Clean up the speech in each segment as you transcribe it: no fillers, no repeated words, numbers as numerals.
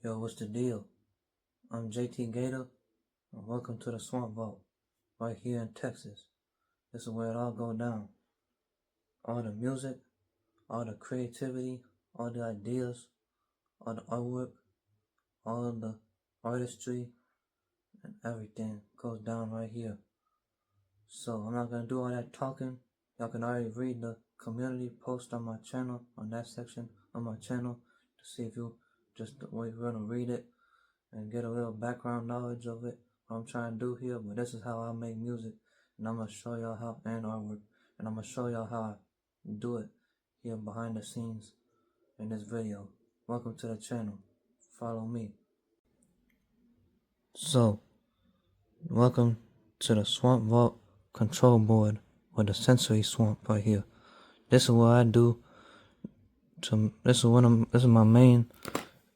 Yo, what's the deal? I'm JT Gator, and welcome to the Swamp Vault, right here in Texas. This is where it all go down. All the music, all the creativity, all the ideas, all the artwork, all the artistry, and everything goes down right here. So I'm not gonna do all that talking. Y'all can already read the community post on my channel, on that section of my channel, to see if you just we're gonna read it and get a little background knowledge of it, what I'm trying to do here. But this is how I make music, and I'm gonna show y'all how, and artwork, and I'm gonna show y'all how I do it here behind the scenes in this video. Welcome to the channel. Follow me. So, welcome to the Swamp Vault control board with the sensory swamp right here. This is what I do. This is my main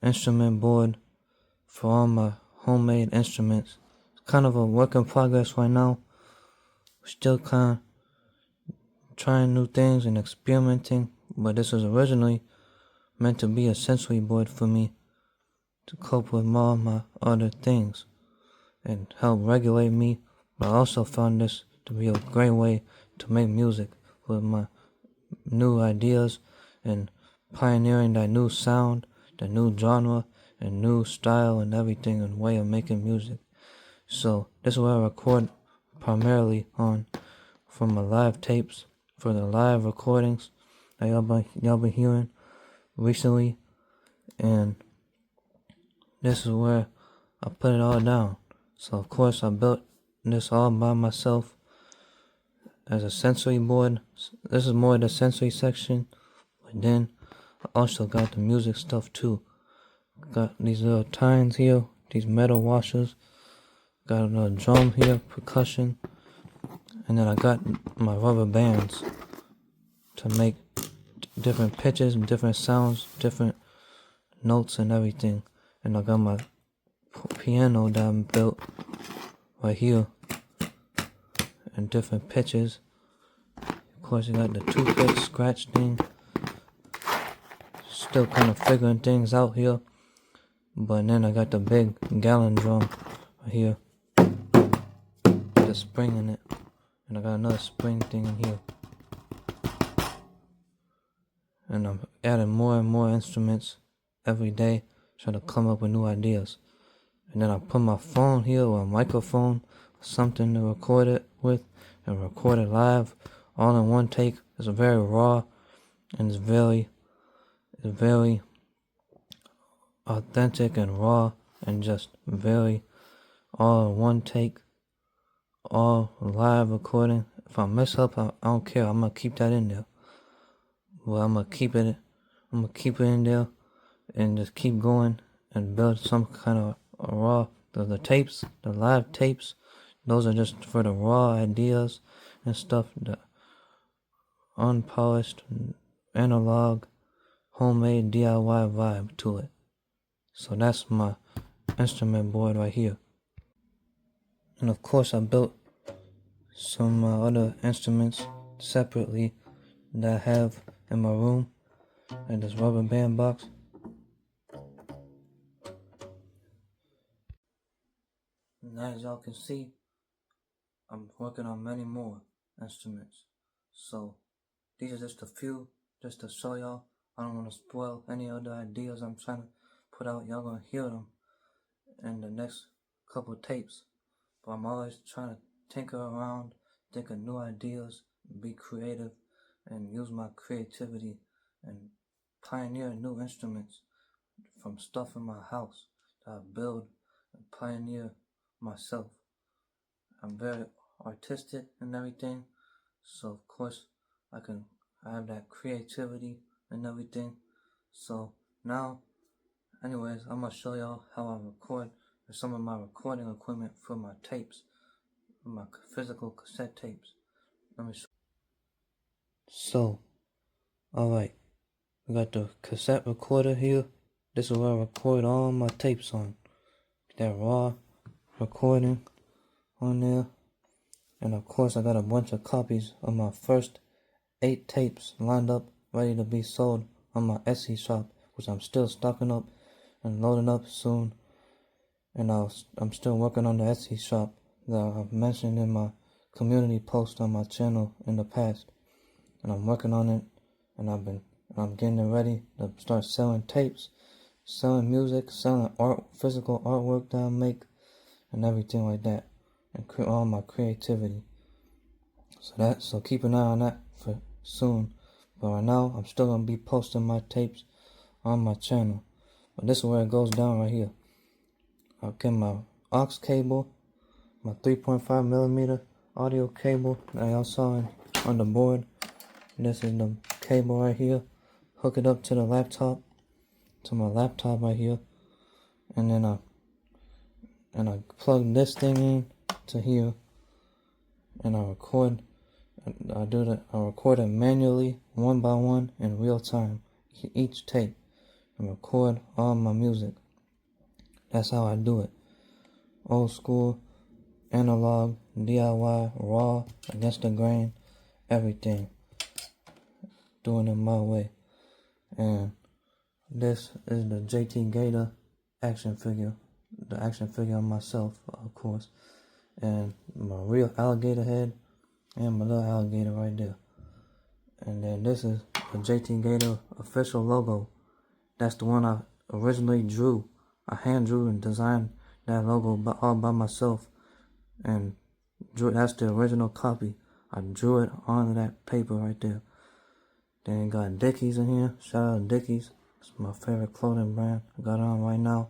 instrument board for all my homemade instruments. It's kind of a work in progress right now. Still kind of trying new things and experimenting, but this was originally meant to be a sensory board for me to cope with all my other things and help regulate me. But I also found this to be a great way to make music with my new ideas and pioneering that new sound, the new genre, and new style and everything and way of making music. So this is where I record primarily on from my live tapes for the live recordings that y'all been hearing recently, and this is where I put it all down. So of course I built this all by myself as a sensory board. This is more the sensory section, but then I also got the music stuff too. Got these little tines here, these metal washers. Got a little drum here, percussion. And then I got my rubber bands to make different pitches and different sounds, different notes and everything. And I got my piano that I built right here in different pitches. Of course, you got the toothpick scratch thing. Still kind of figuring things out here. But then I got the big gallon drum right here, the spring in it, and I got another spring thing in here. And I'm adding more and more instruments every day, trying to come up with new ideas. And then I put my phone here, or a microphone, something to record it with, and record it live, all in one take. It's very raw, and it's very authentic and raw, and just very all in one take, all live recording. If I mess up, I don't care. I'm gonna keep that in there. Well, I'm gonna keep it in there, and just keep going and build some kind of raw. The tapes, the live tapes, those are just for the raw ideas and stuff. The unpolished, analog, homemade DIY vibe to it. So that's my instrument board right here. And of course I built some other instruments separately that I have in my room in this rubber band box. And as y'all can see, I'm working on many more instruments. So these are just a few, just to show y'all. I don't want to spoil any other ideas I'm trying to put out. Y'all gonna hear them in the next couple tapes. But I'm always trying to tinker around, think of new ideas, be creative, and use my creativity and pioneer new instruments from stuff in my house that I build and pioneer myself. I'm very artistic and everything, so of course I have that creativity and everything. So now, anyways, I'm gonna show y'all how I record some of my recording equipment for my tapes, my physical cassette tapes. Let me show. So, alright, we got the cassette recorder here. This is where I record all my tapes on. That raw recording on there. And of course I got a bunch of copies of my first 8 tapes lined up, ready to be sold on my Etsy shop, which I'm still stocking up and loading up soon. And I'm still working on the Etsy shop that I've mentioned in my community post on my channel in the past. And I'm working on it, and I'm getting it ready to start selling tapes, selling music, selling art, physical artwork that I make, and everything like that, and all my creativity. So keep an eye on that for soon. But right now, I'm still gonna be posting my tapes on my channel. But this is where it goes down right here. I'll get my aux cable, my 3.5 millimeter audio cable that y'all saw on the board. This is the cable right here. Hook it up to the laptop, to my laptop right here, and then I plug this thing in to here, and I record. I record it manually, one by one, in real time, each tape, and record all my music. That's how I do it. Old school, analog, DIY, raw, against the grain, everything. Doing it my way. And this is the JT Gator action figure. The action figure of myself, of course. And my real alligator head, and my little alligator right there. And then this is the JT Gator official logo. That's the one I originally drew. I hand drew and designed that logo all by myself. And that's the original copy. I drew it on that paper right there. Then it got Dickies in here. Shout out to Dickies. It's my favorite clothing brand I got on right now.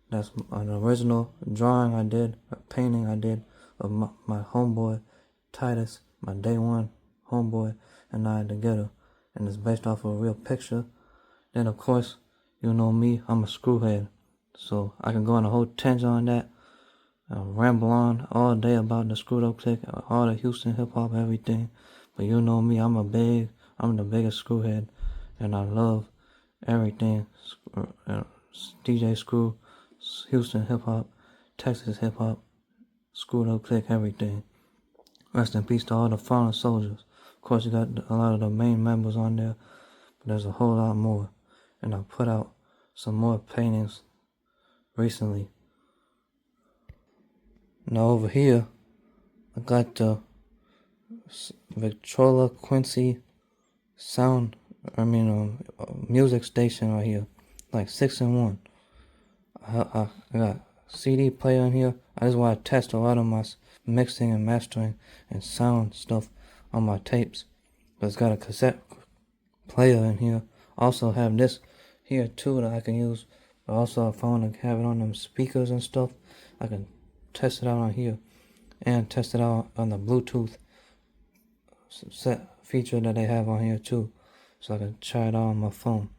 That's an original drawing I did, a painting I did of my homeboy Titus, my day one homeboy, and I together. And it's based off of a real picture. Then of course, you know me, I'm a screwhead. So I can go on a whole tangent on that. Ramble on all day about the Screwed Up Click, all the Houston hip hop, everything. But you know me, I'm the biggest screwhead, and I love everything. DJ Screw, Houston hip hop, Texas hip hop, Screwed Up Click, everything. Rest in peace to all the fallen soldiers. Of course, you got a lot of the main members on there, but there's a whole lot more. And I put out some more paintings recently. Now over here, I got the Victrola Quincy music station right here, like 6-in-1. I got CD player in here. I just want to test a lot of my mixing and mastering and sound stuff on my tapes. But it's got a cassette player in here. Also have this here too that I can use. But also if I want to have it on them speakers and stuff, I can test it out on here and test it out on the Bluetooth set feature that they have on here too, so I can try it out on my phone.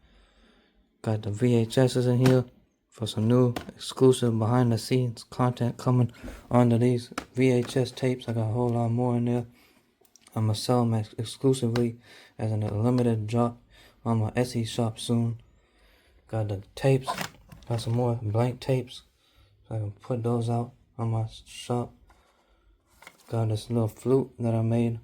Got the VHSs in here for some new exclusive behind the scenes content coming onto these VHS tapes. I got a whole lot more in there. I'm gonna sell them exclusively as a limited drop on my Etsy shop soon. Got the tapes, got some more blank tapes, so I can put those out on my shop. Got this little flute that I made.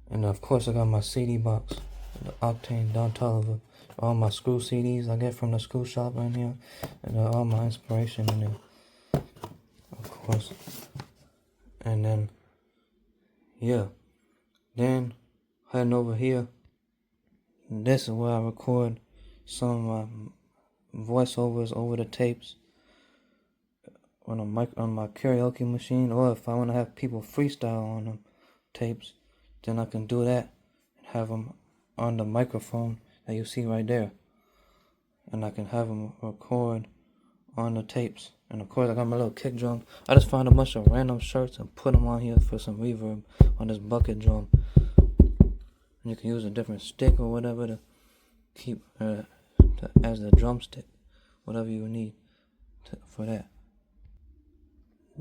And of course I got my CD box, the Octane Don Toliver. All my screw CDs I get from the screw shop in here. And all my inspiration in there, of course. And then, yeah. Then, heading over here, this is where I record some of my voiceovers over the tapes on my karaoke machine, or if I want to have people freestyle on them tapes, then I can do that and have them on the microphone that you see right there, and I can have them record on the tapes. And of course I got my little kick drum. I just found a bunch of random shirts and put them on here for some reverb on this bucket drum. And you can use a different stick or whatever to keep as the drumstick, whatever you need for that.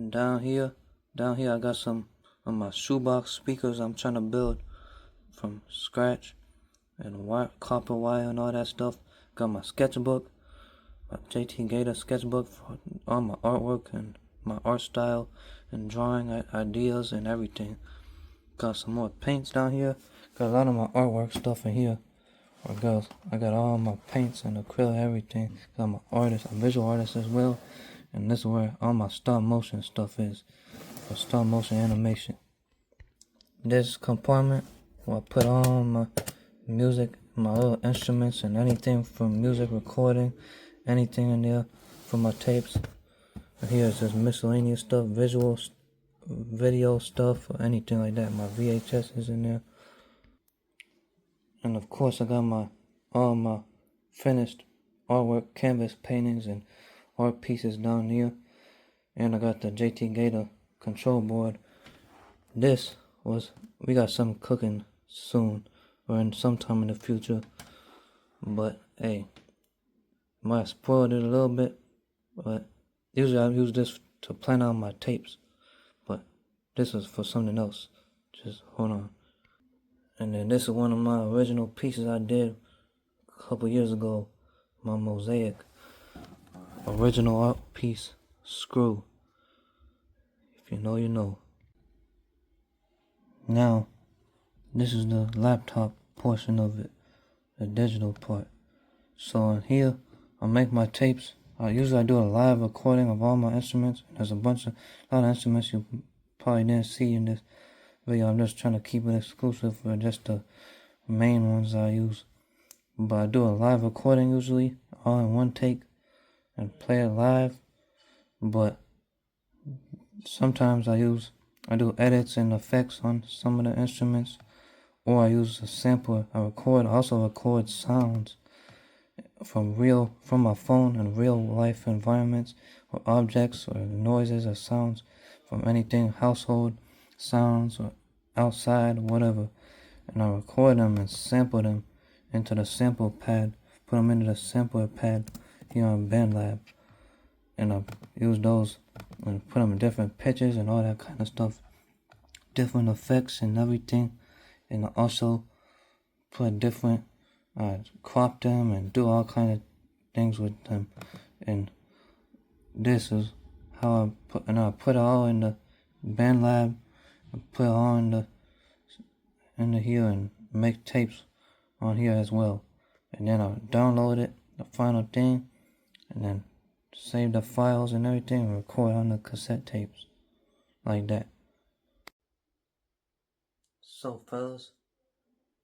Down here I got some of my shoebox speakers I'm trying to build from scratch, and copper wire and all that stuff. Got my sketchbook, my JT Gator sketchbook for all my artwork and my art style and drawing ideas and everything. Got some more paints down here. Got a lot of my artwork stuff in here. I got all my paints and acrylic, everything. Cause I'm an artist, a visual artist as well. And this is where all my stop motion stuff is. For stop motion animation. This compartment where I put all my music, my little instruments and anything from music recording, anything in there from my tapes. And here's just miscellaneous stuff, visuals, video stuff, or anything like that. My VHS is in there. And of course I got all my finished artwork, canvas paintings and art pieces down here. And I got the JT Gator control board. We got something cooking soon or in sometime in the future. But hey, might have spoiled it a little bit. But usually I use this to plan out my tapes. But this is for something else. Just hold on. And then this is one of my original pieces I did a couple years ago. My mosaic. Original art piece. Screw. If you know, you know. Now, this is the laptop portion of it. The digital part. So in here, I make my tapes. I do a live recording of all my instruments. There's a lot of instruments you probably didn't see in this video. I'm just trying to keep it exclusive for just the main ones I use. But I do a live recording usually, all in one take, and play it live. But sometimes I do edits and effects on some of the instruments, or I use a sampler. I also record sounds from my phone and real life environments or objects or noises or sounds from anything, household sounds or outside, whatever. And I record them and sample them into the sample pad, put them into the sampler pad here on BandLab. And I use those and put them in different pitches and all that kind of stuff, different effects and everything. And I also put different crop them and do all kind of things with them. And this is how I put it all in the BandLab and put it all in the here and make tapes on here as well. And then I download it, the final thing, and then save the files and everything and record on the cassette tapes like that. So fellas,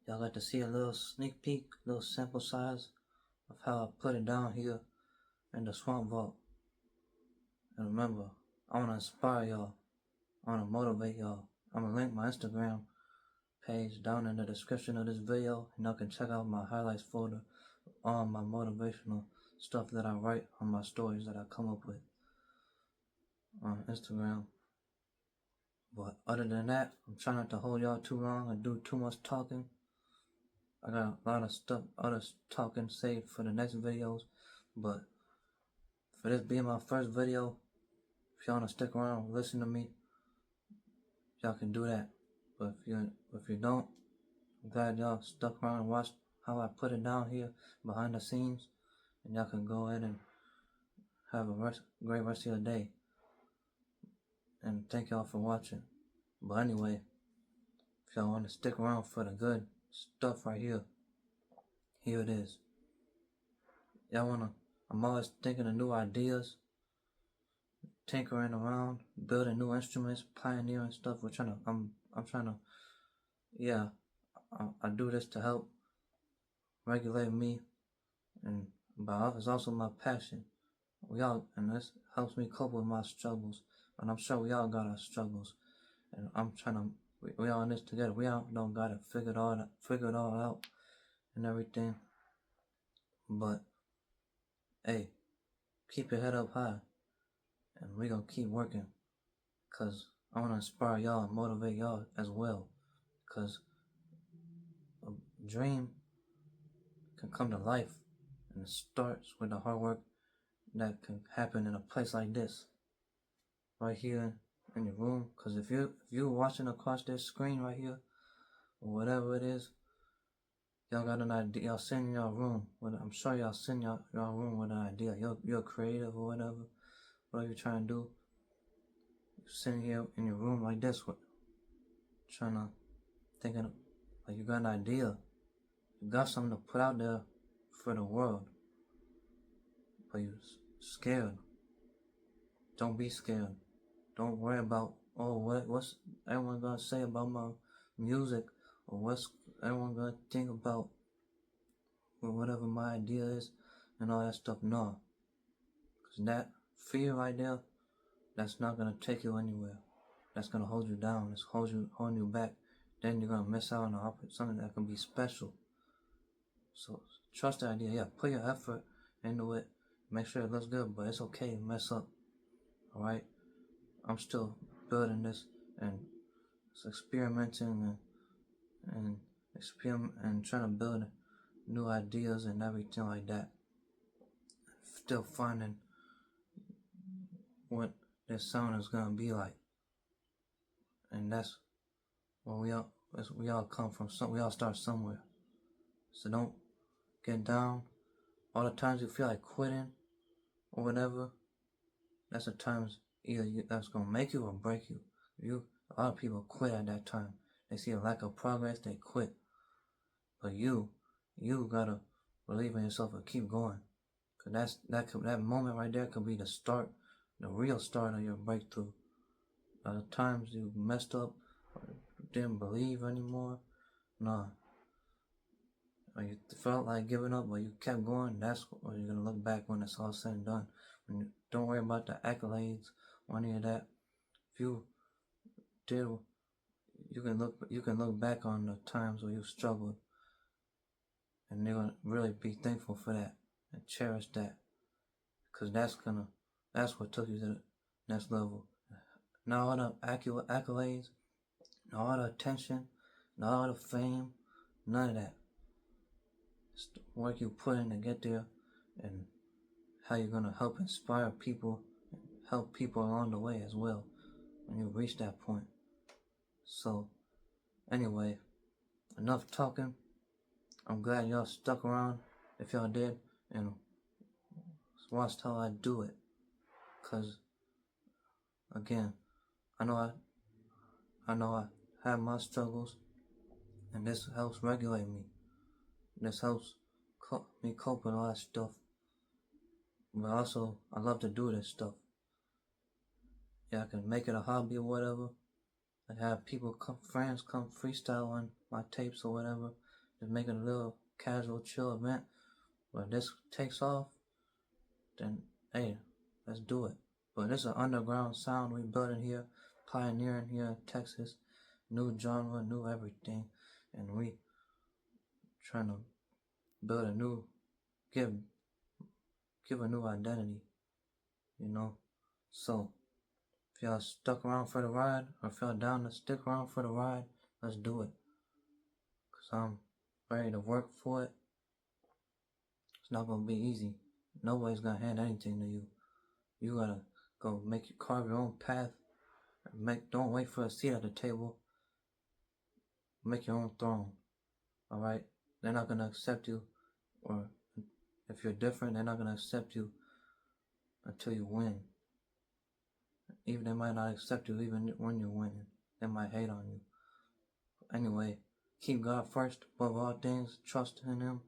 y'all got to see a little sneak peek, little sample size of how I put it down here in the Swamp Vault. And remember, I want to inspire y'all. I want to motivate y'all. I'm going to link my Instagram page down in the description of this video, and y'all can check out my highlights folder, all my motivational stuff that I write on my stories that I come up with on Instagram. But other than that, I'm trying not to hold y'all too long and do too much talking. I got a lot of stuff, other talking saved for the next videos. But for this being my first video, if y'all want to stick around and listen to me, y'all can do that. But if you don't, I'm glad y'all stuck around and watched how I put it down here behind the scenes. And y'all can go ahead and have a great rest of your day. And thank y'all for watching. But anyway, if y'all want to stick around for the good stuff right here, here it is. I'm always thinking of new ideas, tinkering around, building new instruments, pioneering stuff. I'm trying to, yeah, I do this to help regulate me, but it's also my passion. And this helps me cope with my struggles. And I'm sure we all got our struggles. And I'm trying to, we all in this together. We all don't got it figured all out and everything. But, hey, keep your head up high. And we gonna keep working. Cause I wanna inspire y'all and motivate y'all as well. Cause a dream can come to life. And it starts with the hard work that can happen in a place like this. Right here in your room. Cause if you're watching across this screen right here, or whatever it is, y'all got an idea. Y'all sitting in your room. I'm sure y'all sitting in your room with an idea. You're creative or whatever you're trying to do. You're sitting here in your room like this, thinking like you got an idea. You got something to put out there for the world, but you scared. Don't be scared. Don't worry about what's everyone gonna say about my music, or what's everyone gonna think about whatever my idea is and all that stuff. No, because that fear right there, that's not gonna take you anywhere. That's gonna hold you down. It's holding you back. Then you're gonna miss out on something that can be special. So trust the idea. Yeah, put your effort into it. Make sure it looks good, but it's okay to mess up. All right. I'm still building this and experimenting and trying to build new ideas and everything like that. Still finding what this sound is gonna be like, and that's where we all come from. We all start somewhere. So don't get down. All the times you feel like quitting or whatever, that's the times that's gonna make you or break you. A lot of people quit at that time. They see a lack of progress, they quit. But you gotta believe in yourself and keep going. Cause that moment right there could be the start, the real start of your breakthrough. The times you messed up or didn't believe anymore, nah. Or you felt like giving up, but you kept going. That's what you're gonna look back when it's all said and done. Don't worry about the accolades or any of that. If you did, you can look back on the times where you struggled, and you're gonna really be thankful for that and cherish that, because that's what took you to the next level. Not all the accolades, not all the attention, not all the fame, none of that. It's the work you put in to get there, and how you're gonna help inspire people, and help people along the way as well when you reach that point. So, anyway, enough talking. I'm glad y'all stuck around if y'all did, and watched how I do it. Cause again, I know I have my struggles, and this helps regulate me. This helps me cope with all that stuff. But also, I love to do this stuff. Yeah, I can make it a hobby or whatever. I have friends come freestyle on my tapes or whatever. Just make it a little casual, chill event. But if this takes off, then hey, let's do it. But this is an underground sound we building here, pioneering here in Texas. New genre, new everything. And we trying to build give a new identity, you know. So if y'all stuck around for the ride, or if y'all down to stick around for the ride, let's do it. Cause I'm ready to work for it. It's not gonna be easy. Nobody's gonna hand anything to you. You gotta go carve your own path. Don't wait for a seat at the table. Make your own throne. Alright? They're not gonna accept you, or if you're different, they're not gonna accept you until you win. Even they might not accept you even when you're winning. They might hate on you. Anyway, keep God first above all things. Trust in Him.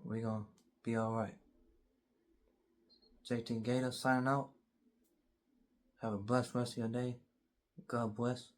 We're gonna be alright. JT Gator signing out. Have a blessed rest of your day. God bless.